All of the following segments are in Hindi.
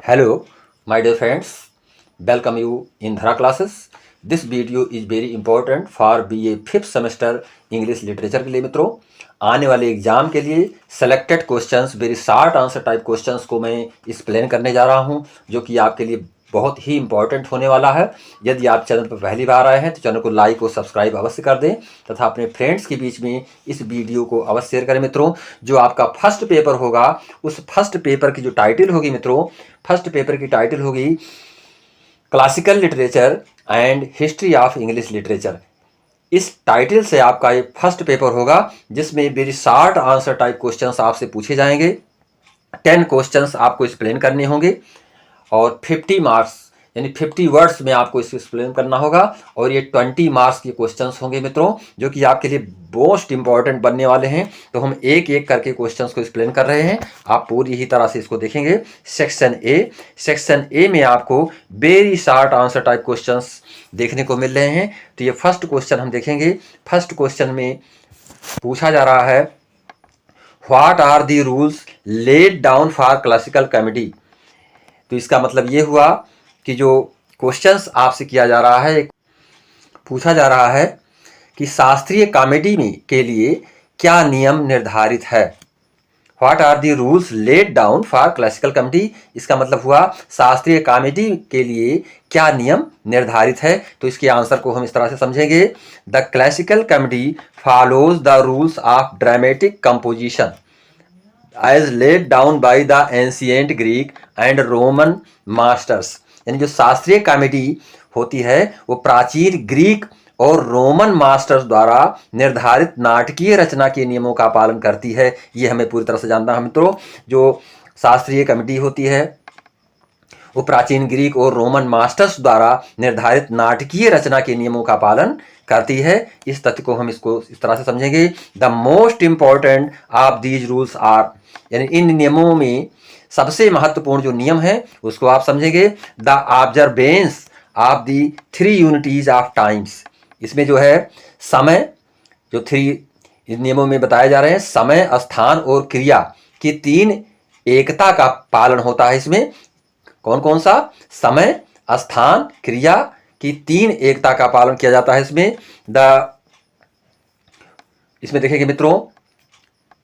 Hello, my dear friends. Welcome you in Dhara classes. This video is very important for BA 5th semester English literature के लिए मित्रों। आने वाले एग्जाम के लिए selected questions, very short answer type questions को मैं एक्सप्लेन करने जा रहा हूं, जो कि आपके लिए बहुत ही इंपॉर्टेंट होने वाला है। यदि आप चैनल पर पहली बार आए हैं तो चैनल को लाइक और सब्सक्राइब अवश्य कर दें तथा अपने फ्रेंड्स के बीच में इस वीडियो को अवश्य शेयर करें मित्रों। जो आपका फर्स्ट पेपर होगा, उस फर्स्ट पेपर की जो टाइटल होगी मित्रों, फर्स्ट पेपर की टाइटल होगी classical literature and history of English literature. इस टाइटल से आपका ये फर्स्ट पेपर होगा, जिसमें very short answer type questions आपसे पूछे जाएंगे। 10 क्वेश्चंस आपको एक्सप्लेन करने होंगे और 50 मार्क्स यानी 50 वर्ड्स में आपको इसको एक्सप्लेन करना होगा। और ये 20 मार्क्स के क्वेश्चंस होंगे मित्रों, जो कि आपके लिए मोस्ट इंपॉर्टेंट बनने वाले हैं। तो हम एक एक करके क्वेश्चंस को एक्सप्लेन कर रहे हैं, आप पूरी ही तरह से इसको देखेंगे। सेक्शन ए में आपको very short answer type questions देखने को मिल रहे हैं। तो ये फर्स्ट क्वेश्चन हम देखेंगे। फर्स्ट क्वेश्चन में पूछा जा रहा है, what are the rules laid down for classical comedy. तो इसका मतलब ये हुआ कि जो क्वेश्चंस आपसे किया जा रहा है, पूछा जा रहा है कि शास्त्रीय कॉमेडी में के लिए क्या नियम निर्धारित है। What are the rules laid down for classical comedy, इसका मतलब हुआ शास्त्रीय कॉमेडी के लिए क्या नियम निर्धारित है। तो इसके आंसर को हम इस तरह से समझेंगे, the classical comedy follows the rules of dramatic composition as laid down by the ancient Greek and Roman masters. यानी जो शास्त्रीय कॉमेडी होती है वो प्राचीन ग्रीक और रोमन मास्टर्स द्वारा निर्धारित नाटकीय रचना के नियमों का पालन करती है। ये हमें पूरी तरह से जानना है मित्रों। जो शास्त्रीय कॉमेडी होती है वो प्राचीन ग्रीक और रोमन मास्टर्स द्वारा निर्धारित नाटकीय रचना के नियमों का पालन करती है। इस तथ्य को हम इसको इस तरह से समझेंगे, the most important of these rules are, यानी इन नियमों में सबसे महत्वपूर्ण जो नियम है उसको आप समझेंगे, the observance of the 3 unities of times. इसमें जो है समय, जो 3 नियमों में बताए जा रहे हैं, समय, स्थान और क्रिया की 3 एकता का पालन होता है। इसमें कौन कौन सा? समय, स्थान, क्रिया की 3 एकता का पालन किया जाता है। इसमें देखेंगे मित्रों,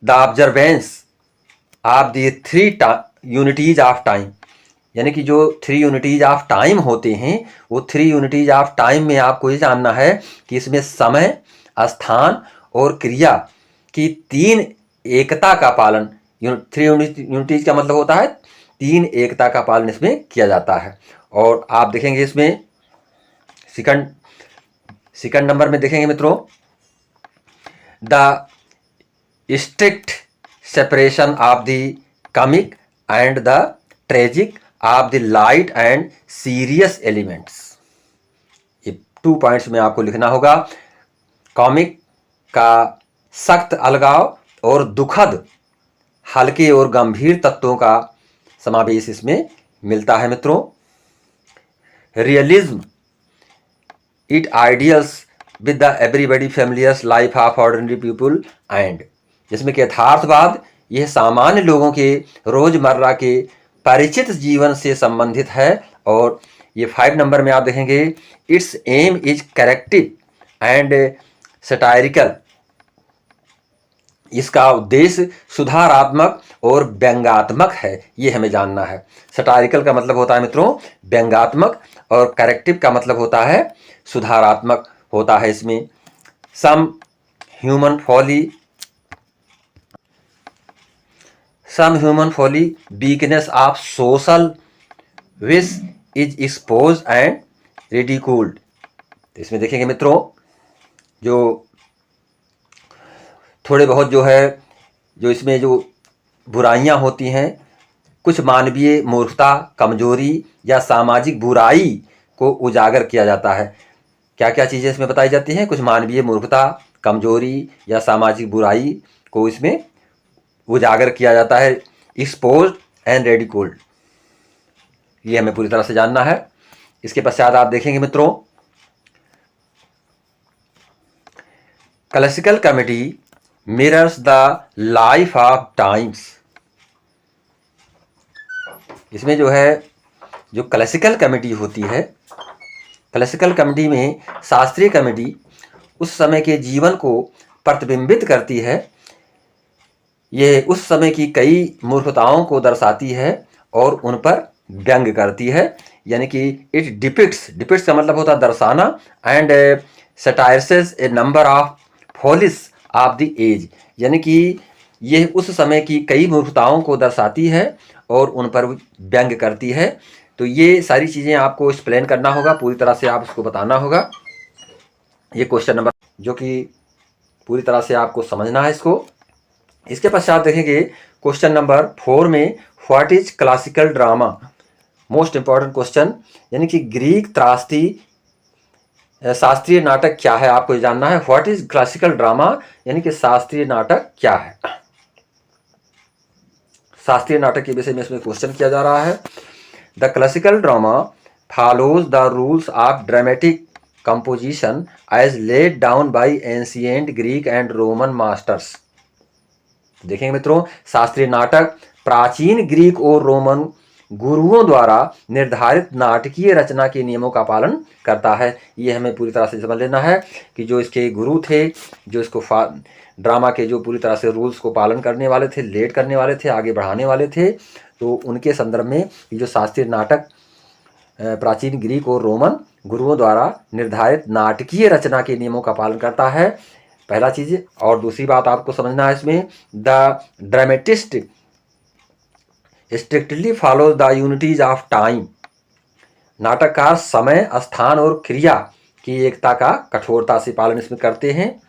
the observance of the 3 unities of time, यानी कि जो 3 यूनिटीज ऑफ टाइम होते हैं, वो 3 यूनिटीज ऑफ टाइम में आपको ये जानना है कि इसमें समय, स्थान और क्रिया की 3 एकता का पालन, 3 यूनिटीज का मतलब होता है 3 एकता का पालन इसमें किया जाता है। और आप देखेंगे इसमें सेकंड नंबर में देखेंगे मित्रों, the strict separation of the comic and the tragic of the light and serious elements. ये 2 पॉइंट्स में आपको लिखना होगा। कॉमिक का सख्त अलगाव और दुखद हल्के और गंभीर तत्वों का समावेश इसमें मिलता है मित्रों। Realism it ideals with the everybody familiars life of ordinary people and, जिसमें कि यथार्थवाद यह सामान्य लोगों के रोजमर्रा के परिचित जीवन से संबंधित है। और ये 5 नंबर में आप देखेंगे, its aim is corrective and satirical, इसका उद्देश्य सुधारात्मक और व्यंग्यात्मक है। ये हमें जानना है। सटायरिकल का मतलब होता है मित्रों व्यंग्यात्मक, और करेक्टिव का मतलब होता है सुधारात्मक होता है। इसमें some human folly weakness of social vice is expose and ridiculed. इसमें देखेंगे मित्रों, जो थोड़े बहुत जो है, जो इसमें जो बुराइयां होती हैं, कुछ मानवीय मूर्खता, कमजोरी या सामाजिक बुराई को उजागर किया जाता है। क्या क्या चीज़ें इसमें बताई जाती हैं? कुछ मानवीय मूर्खता, कमजोरी या सामाजिक बुराई को इसमें उजागर किया जाता है। एक्सपोज्ड एंड रेडिकोल्ड, ये हमें पूरी तरह से जानना है। इसके पश्चात आप देखेंगे मित्रों, classical comedy mirrors the life of times. इसमें जो है जो क्लासिकल कॉमेडी होती है, क्लासिकल कॉमेडी में शास्त्रीय कॉमेडी उस समय के जीवन को प्रतिबिंबित करती है। ये उस समय की कई मूर्खताओं को दर्शाती है और उन पर व्यंग करती है। यानी कि इट डिपिक्ट्स का मतलब होता है दर्शाना, and satirises a number of follies of the age. यानी कि यह उस समय की कई मूर्खताओं को दर्शाती है और उन पर व्यंग करती है। तो ये सारी चीज़ें आपको एक्सप्लेन करना होगा, पूरी तरह से आप उसको बताना होगा। ये क्वेश्चन नंबर जो कि पूरी तरह से आपको समझना है इसको। इसके पश्चात देखेंगे क्वेश्चन नंबर 4 में, what is classical drama. Most important question, यानी कि ग्रीक त्रासदी शास्त्रीय नाटक क्या है, आपको जानना है। व्हाट इज क्लासिकल ड्रामा, यानी कि शास्त्रीय नाटक क्या है। शास्त्रीय नाटक के विषय में इसमें क्वेश्चन किया जा रहा है। The classical drama follows the rules of dramatic composition as laid down by ancient Greek and Roman masters. देखेंगे मित्रों, शास्त्रीय नाटक प्राचीन ग्रीक और रोमन गुरुओं द्वारा निर्धारित नाटकीय रचना के नियमों का पालन करता है। ये हमें पूरी तरह से समझ लेना है कि जो इसके गुरु थे, जो इसको ड्रामा के जो पूरी तरह से रूल्स को पालन करने वाले थे, लेड करने वाले थे, आगे बढ़ाने वाले थे, तो उनके संदर्भ में ये जो शास्त्रीय नाटक प्राचीन ग्रीक और रोमन गुरुओं द्वारा निर्धारित नाटकीय रचना के नियमों का पालन करता है, पहला चीज़। और दूसरी बात आपको समझना है इसमें, the dramatist strictly follows the unities of time. नाटककार समय, स्थान और क्रिया की एकता का कठोरता से पालन इसमें करते हैं।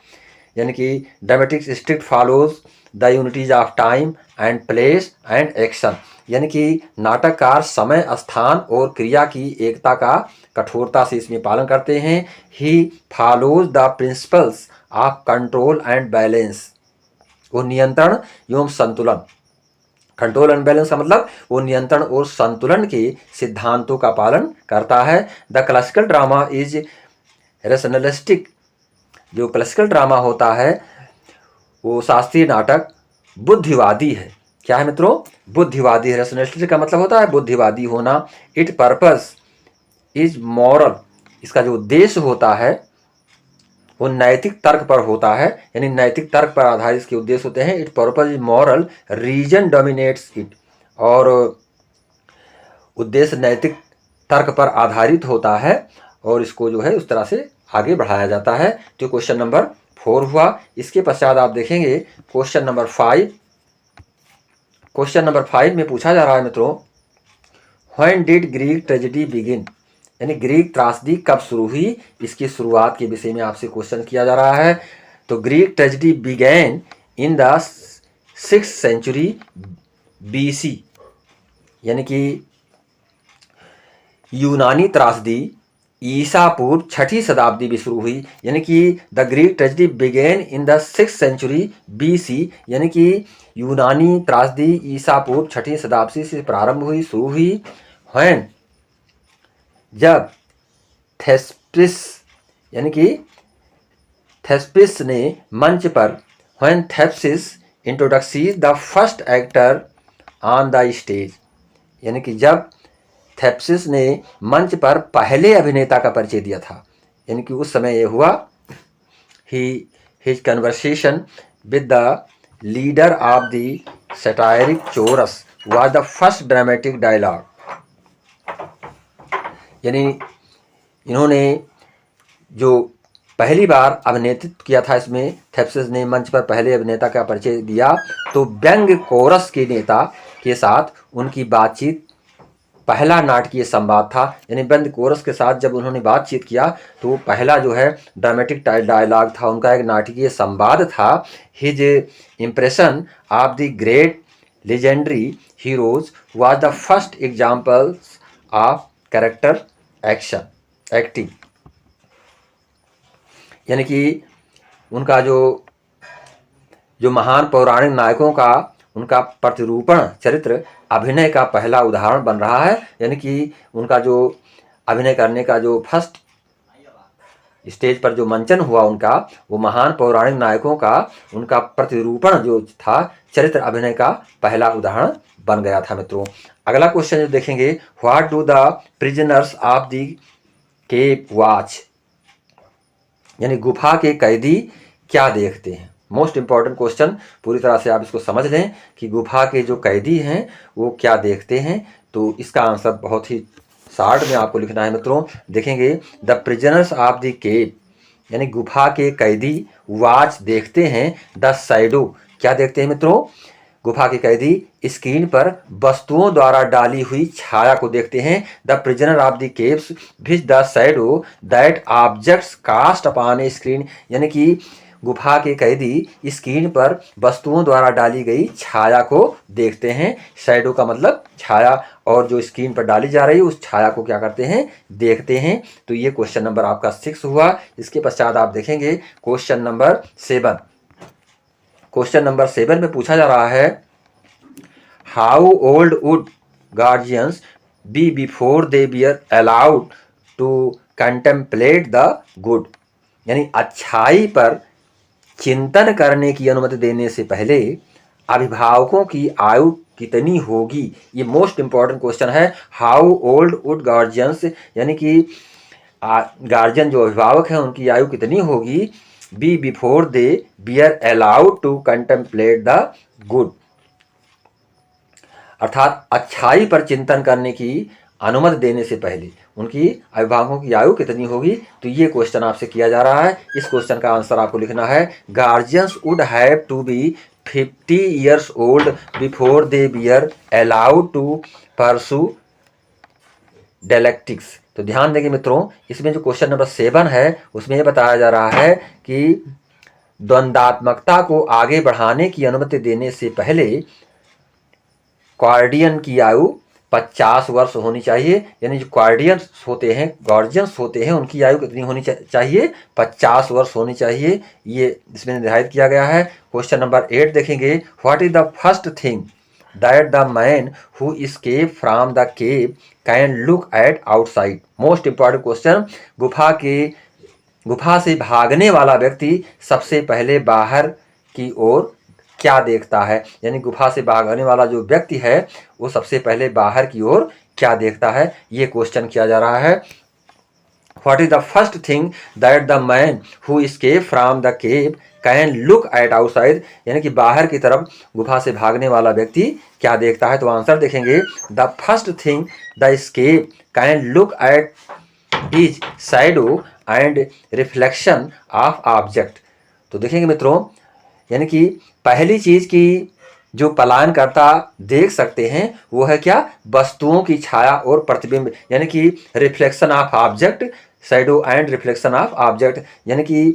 यानी कि dramatic strict follows the unities of time and place and action. यानी कि नाटककार समय, स्थान और क्रिया की एकता का कठोरता से इसमें पालन करते हैं। He follows the principles of control and balance. वो नियंत्रण एवं संतुलन, कंट्रोल एंड बैलेंस का मतलब वो नियंत्रण और संतुलन के सिद्धांतों का पालन करता है। The classical drama is rationalistic. जो क्लासिकल ड्रामा होता है वो शास्त्रीय नाटक बुद्धिवादी है। क्या है मित्रों? बुद्धिवादी है। रेशनलिस्टिक का मतलब होता है बुद्धिवादी होना। It purpose is moral. इसका जो उद्देश्य होता है वो नैतिक तर्क पर होता है, यानी नैतिक तर्क पर आधारित इसके उद्देश्य होते हैं। It purpose is moral, reason dominates it. और उद्देश्य नैतिक तर्क पर आधारित होता है और इसको जो है उस तरह से आगे बढ़ाया जाता है। तो क्वेश्चन नंबर 4 हुआ। इसके पश्चात आप देखेंगे क्वेश्चन नंबर 5। क्वेश्चन नंबर 5 में पूछा जा रहा है मित्रों, when did Greek tragedy begin. यानी ग्रीक त्रासदी कब शुरू हुई, इसकी शुरुआत के विषय में आपसे क्वेश्चन किया जा रहा है। तो Greek tragedy began in the 6th century BC। यानी कि यूनानी त्रासदी ईसा पूर्व 6ठी शताब्दी में शुरू हुई। यानी कि the Greek tragedy began in the 6th century BC। यानी कि यूनानी त्रासदी ईसा पूर्व 6ठी शताब्दी से प्रारंभ हुई, शुरू हुई। व्हेन, जब थेस्पिस, यानी कि थेस्पिस ने मंच पर, when Thespis introduces the first actor on the stage. यानी कि जब थेस्पिस ने मंच पर पहले अभिनेता का परिचय दिया था, यानी कि उस समय यह हुआ। His conversation with the leader of the satiric chorus was the first dramatic dialogue. यानी इन्होंने जो पहली बार अभिनेत्रित्व किया था, इसमें थेस्पिस ने मंच पर पहले अभिनेता का परिचय दिया, तो व्यंग कोरस के नेता के साथ उनकी बातचीत पहला नाटकीय संवाद था। यानी व्यंग कोरस के साथ जब उन्होंने बातचीत किया तो पहला जो है ड्रामेटिक डायलॉग था, उनका एक नाटकीय संवाद था। His impression of the great legendary heroes was the first examples of character acting. यानी कि उनका जो महान पौराणिक नायकों का उनका प्रतिरूपण चरित्र अभिनय का पहला उदाहरण बन रहा है। यानी कि उनका जो अभिनय करने का जो फर्स्ट स्टेज पर जो मंचन हुआ उनका, वो महान पौराणिक नायकों का उनका प्रतिरूपण जो था, चरित्र अभिनय का पहला उदाहरण बन गया था मित्रों। अगला क्वेश्चन जो देखेंगे, what do the prisoners of the cave watch, यानी गुफा के कैदी क्या देखते हैं। मोस्ट इंपॉर्टेंट क्वेश्चन, पूरी तरह से आप इसको समझ लें कि गुफा के जो कैदी हैं वो क्या देखते हैं। तो इसका आंसर बहुत ही शॉर्ट में आपको लिखना है मित्रों। देखेंगे, the prisoners of the cave, यानी गुफा के कैदी वॉच देखते हैं द शैडो, क्या देखते हैं मित्रों, गुफा के कैदी स्क्रीन पर वस्तुओं द्वारा डाली हुई छाया को देखते हैं। The prisoner of the caves which the shadow that objects cast upon a screen, यानी कि गुफा के कैदी स्क्रीन पर वस्तुओं द्वारा डाली गई छाया को देखते हैं। शैडो का मतलब छाया, और जो स्क्रीन पर डाली जा रही है उस छाया को क्या करते हैं, देखते हैं। तो ये क्वेश्चन नंबर आपका 6 हुआ। इसके पश्चात आप देखेंगे क्वेश्चन नंबर 7। क्वेश्चन नंबर 7 में पूछा जा रहा है, how old would guardians be before they are allowed to contemplate the good, यानी अच्छाई पर चिंतन करने की अनुमति देने से पहले अभिभावकों की आयु कितनी होगी। ये मोस्ट इंपॉर्टेंट क्वेश्चन है। हाउ ओल्ड वुड गार्जियंस, यानी कि गार्जियन जो अभिभावक हैं उनकी आयु कितनी होगी, be before they are allowed to contemplate the good, अर्थात अच्छाई पर चिंतन करने की अनुमति देने से पहले उनकी अभिभावकों की आयु कितनी होगी। तो ये क्वेश्चन आपसे किया जा रहा है। इस क्वेश्चन का आंसर आपको लिखना है, guardians would have to be 50 years old before they are allowed to pursue dialectics. तो ध्यान देंगे मित्रों, इसमें जो क्वेश्चन नंबर 7 है उसमें यह बताया जा रहा है कि द्वंद्वात्मकता को आगे बढ़ाने की अनुमति देने से पहले गार्डियन की आयु 50 वर्ष होनी चाहिए, यानी जो गार्डियंस होते हैं, गार्जियंस होते हैं, उनकी आयु कितनी होनी चाहिए, 50 वर्ष होनी चाहिए। ये इसमें निर्धारित किया गया है। क्वेश्चन नंबर 8 देखेंगे, what is the first thing that the man who escape from the cave can look at outside. Most important question, गुफा से भागने वाला व्यक्ति सबसे पहले बाहर की ओर क्या देखता है, यानी गुफा से भागने वाला जो व्यक्ति है वो सबसे पहले बाहर की ओर क्या देखता है, ये क्वेश्चन किया जा रहा है। What is the first thing that the man who escape from the cave can look at outside, यानी कि बाहर की तरफ गुफा से भागने वाला व्यक्ति क्या देखता है। तो आंसर देखेंगे, the first thing the escape can look at is shadow and reflection of object. तो देखेंगे मित्रों, यानी कि पहली चीज की जो पलायनकर्ता देख सकते हैं वो है क्या, वस्तुओं की छाया और प्रतिबिंब, यानी कि reflection of object, shadow and reflection of object, यानी कि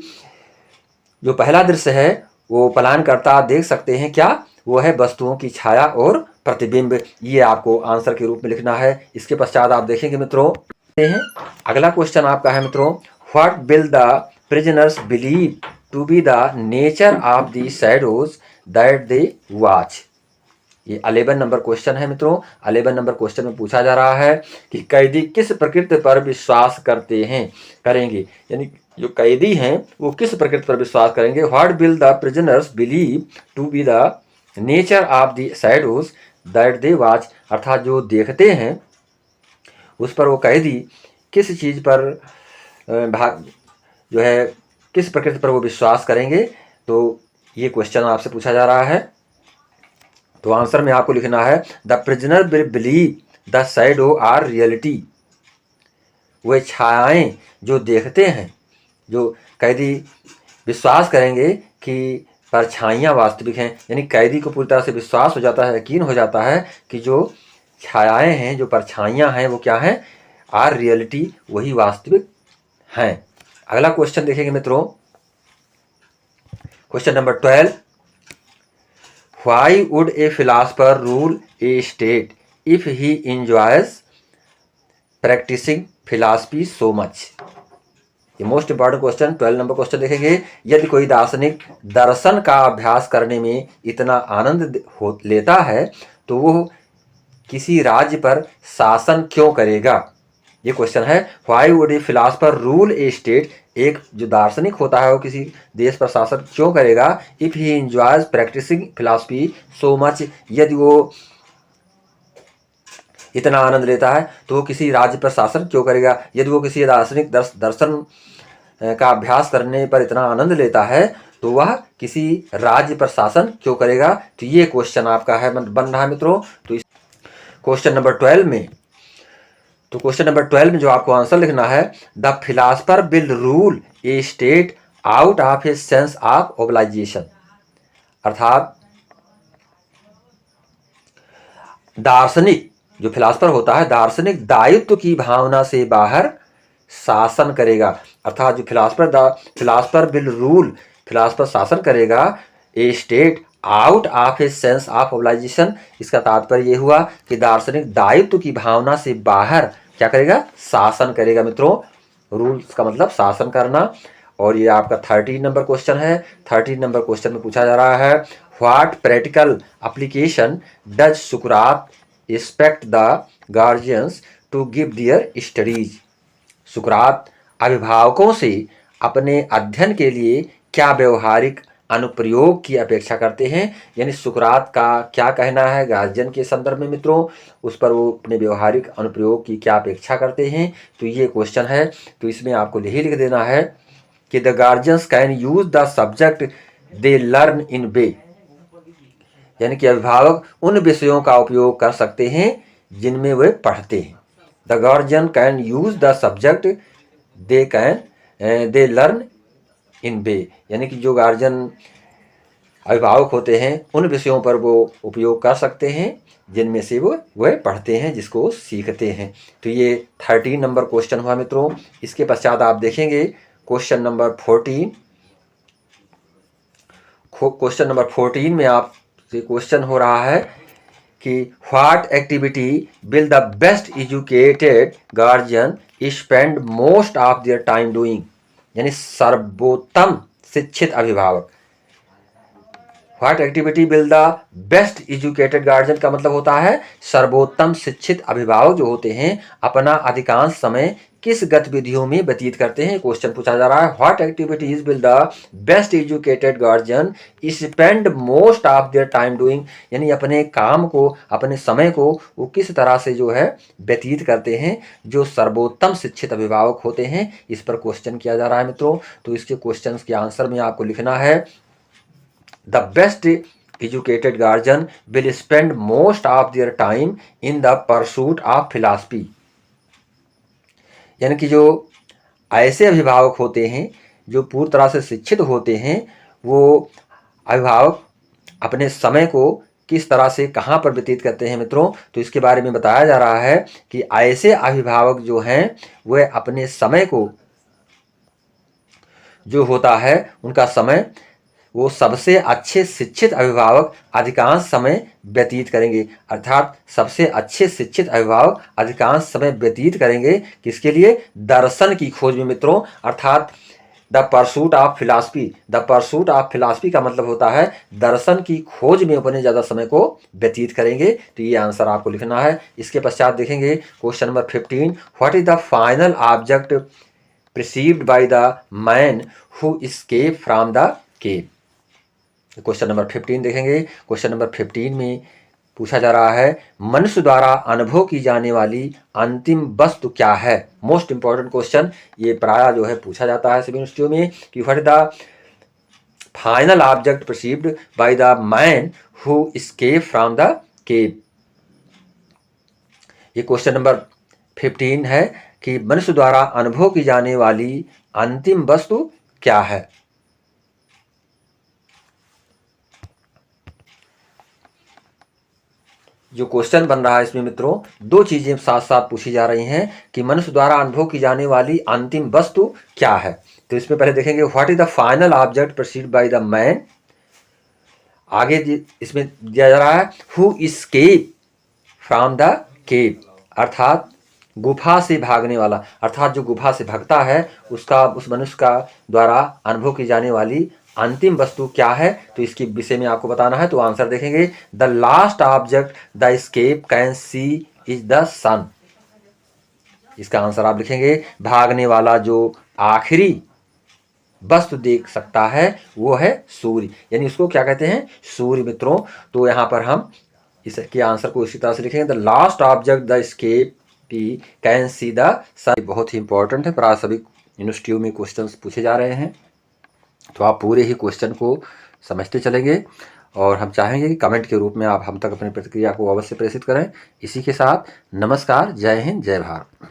जो पहला दृश्य है वो पलायनकर्ता देख सकते हैं क्या, वो है वस्तुओं की छाया और प्रतिबिंब। ये आपको आंसर के रूप में लिखना है। इसके पश्चात आप देखेंगे मित्रों, अगला क्वेश्चन आपका है मित्रों, what will the prisoners believe to be the nature of the shadows that they watch. ये 11 नंबर क्वेश्चन है मित्रों। 11 नंबर क्वेश्चन में पूछा जा रहा है कि कैदी किस प्रकृति पर विश्वास करेंगे, यानी जो कैदी हैं वो किस प्रकृति पर विश्वास करेंगे। What will the prisoners believe to be the nature of the shadows that they watch, अर्थात जो देखते हैं उस पर वो कैदी किस चीज़ पर जो है किस प्रकृति पर वो विश्वास करेंगे। तो ये क्वेश्चन आपसे पूछा जा रहा है। तो आंसर में आपको लिखना है, the prisoner will believe the shadow are reality, वे छायाएं जो देखते हैं, जो कैदी विश्वास करेंगे कि परछाइयाँ वास्तविक हैं, यानी कैदी को पूरी तरह से विश्वास हो जाता है, यकीन हो जाता है कि जो छायाएं हैं, जो परछाइयाँ हैं वो क्या हैं, आर रियलिटी, वही वास्तविक हैं। अगला क्वेश्चन देखेंगे मित्रों, question number 12, why would a philosopher rule a state if he enjoys practising philosophy so much. ये most important question 12 number question देखेंगे, यदि कोई दार्शनिक दर्शन का अभ्यास करने में इतना आनंद लेता है तो वो किसी राज्य पर शासन क्यों करेगा। ये क्वेश्चन है, why would a philosopher rule a state, एक जो दार्शनिक होता है वो किसी देश पर शासन क्यों करेगा, if he enjoys practising philosophy so much, यदि वो इतना आनंद लेता है तो वो किसी राज्य पर शासन क्यों करेगा। यदि वो किसी दार्शनिक दर्शन का अभ्यास करने पर इतना आनंद लेता है तो वह किसी राज्य पर शासन क्यों करेगा। तो ये क्वेश्चन आपका है बन रहा है मित्रों। तो इस क्वेश्चन नंबर 12 में, तो क्वेश्चन नंबर 12 में जो आपको आंसर लिखना है, the philosopher will rule a state out of a sense of obligation, अर्थात दार्शनिक जो फिलासफर होता है दार्शनिक दायित्व की भावना से बाहर शासन करेगा। अर्थात जो फिलासफर विल रूल, फिलासफर शासन करेगा a state out of a sense of obligation. इसका तात्पर्य ये हुआ कि दार्शनिक दायित्व की भावना से बाहर क्या करेगा, शासन करेगा। मित्रों रूल्स का मतलब शासन करना। और ये आपका 13 नंबर क्वेश्चन है। 13 नंबर क्वेश्चन में पूछा जा रहा है, व्हाट प्रैक्टिकल एप्लीकेशन डज सुकरात expect the guardians to give their studies. सुकरात अभिभावकों से अपने अध्ययन के लिए क्या व्यवहारिक अनुप्रयोग की अपेक्षा करते हैं। यानी सुकरात का क्या कहना है गार्जियन के संदर्भ में मित्रों, उस पर वो अपने व्यवहारिक अनुप्रयोग की क्या अपेक्षा करते हैं। तो ये क्वेश्चन है। तो इसमें आपको यही लिख देना है कि the guardians can use the subject they learn in way, यानी कि अभिभावक उन विषयों का उपयोग कर सकते हैं जिनमें वे पढ़ते हैं। The guardian can use the subject they learn in way, यानी कि जो गार्जियन अभिभावक होते हैं उन विषयों पर वो उपयोग कर सकते हैं जिनमें से वो पढ़ते हैं, जिसको सीखते हैं। तो ये 13 नंबर क्वेश्चन हुआ मित्रों। इसके पश्चात आप देखेंगे क्वेश्चन नंबर 14। क्वेश्चन नंबर 14 में आपसे क्वेश्चन हो रहा है कि what activity will the best educated guardian spend most of their time doing, यानी सर्वोत्तम शिक्षित अभिभावक। What activity will the best educated guardian का मतलब होता है सर्वोत्तम शिक्षित अभिभावक जो होते हैं अपना अधिकांश समय किस गतिविधियों में व्यतीत करते हैं। क्वेश्चन पूछा जा रहा है, what activities will the best educated guardian spend most of their time doing, यानी अपने काम को अपने समय को वो किस तरह से जो है व्यतीत करते हैं जो सर्वोत्तम शिक्षित अभिभावक होते हैं। इस पर क्वेश्चन किया जा रहा है मित्रों। तो इसके क्वेश्चन के आंसर में आपको लिखना है, the best educated guardian will spend most of their time in the pursuit of philosophy, यानी कि जो ऐसे अभिभावक होते हैं जो पूरी तरह से शिक्षित होते हैं वो अभिभावक अपने समय को किस तरह से कहाँ पर व्यतीत करते हैं मित्रों। तो इसके बारे में बताया जा रहा है कि ऐसे अभिभावक जो हैं वह अपने समय को जो होता है उनका समय वो सबसे अच्छे शिक्षित अभिभावक अधिकांश समय व्यतीत करेंगे। अर्थात सबसे अच्छे शिक्षित अभिभावक अधिकांश समय व्यतीत करेंगे किसके लिए, दर्शन की खोज में मित्रों। अर्थात the pursuit of philosophy, the pursuit of philosophy का मतलब होता है दर्शन की खोज में अपने ज़्यादा समय को व्यतीत करेंगे। तो ये आंसर आपको लिखना है। इसके पश्चात देखेंगे question number 15, what is the final object perceived by the man who escaped from the cave। Question number 15 देखेंगे। क्वेश्चन नंबर 15 में पूछा जा रहा है, मनुष्य द्वारा अनुभव की जाने वाली अंतिम वस्तु क्या है। मोस्ट इंपॉर्टेंट क्वेश्चन ये प्राय जो है पूछा जाता है सभी यूनिवर्सिटियों में कि what is the final object perceived by the man who escape from the cave. ये क्वेश्चन नंबर 15 है कि मनुष्य द्वारा अनुभव की जाने वाली अंतिम वस्तु क्या है। जो क्वेश्चन बन रहा है इसमें मित्रों दो चीजें साथ साथ पूछी जा रही हैं कि मनुष्य द्वारा अनुभव की जाने वाली अंतिम वस्तु क्या है। तो इसमें पहले देखेंगे what is the final object perceived by the man. आगे इसमें दिया जा रहा है who escape from the cave, अर्थात गुफा से भागने वाला। अर्थात जो गुफा से भागता है उसका उस मनुष्य का द्वारा अनुभव की जाने वाली अंतिम वस्तु क्या है। तो इसके विषय में आपको बताना है। तो आंसर देखेंगे, the last object the escape can see is the sun. इसका आंसर आप लिखेंगे, भागने वाला जो आखिरी वस्तु देख सकता है वो है सूर्य, यानी उसको क्या कहते हैं, सूर्य मित्रों। तो यहाँ पर हम इसके आंसर को इसी तरह से लिखेंगे, the last object the escape can see the sun. बहुत ही इंपॉर्टेंट है, प्राय सभी यूनिवर्सिटियों में क्वेश्चंस पूछे जा रहे हैं, तो आप पूरे ही क्वेश्चन को समझते चलेंगे और हम चाहेंगे कि कमेंट के रूप में आप हम तक अपनी प्रतिक्रिया को अवश्य प्रेषित करें। इसी के साथ नमस्कार, जय हिंद, जय भारत।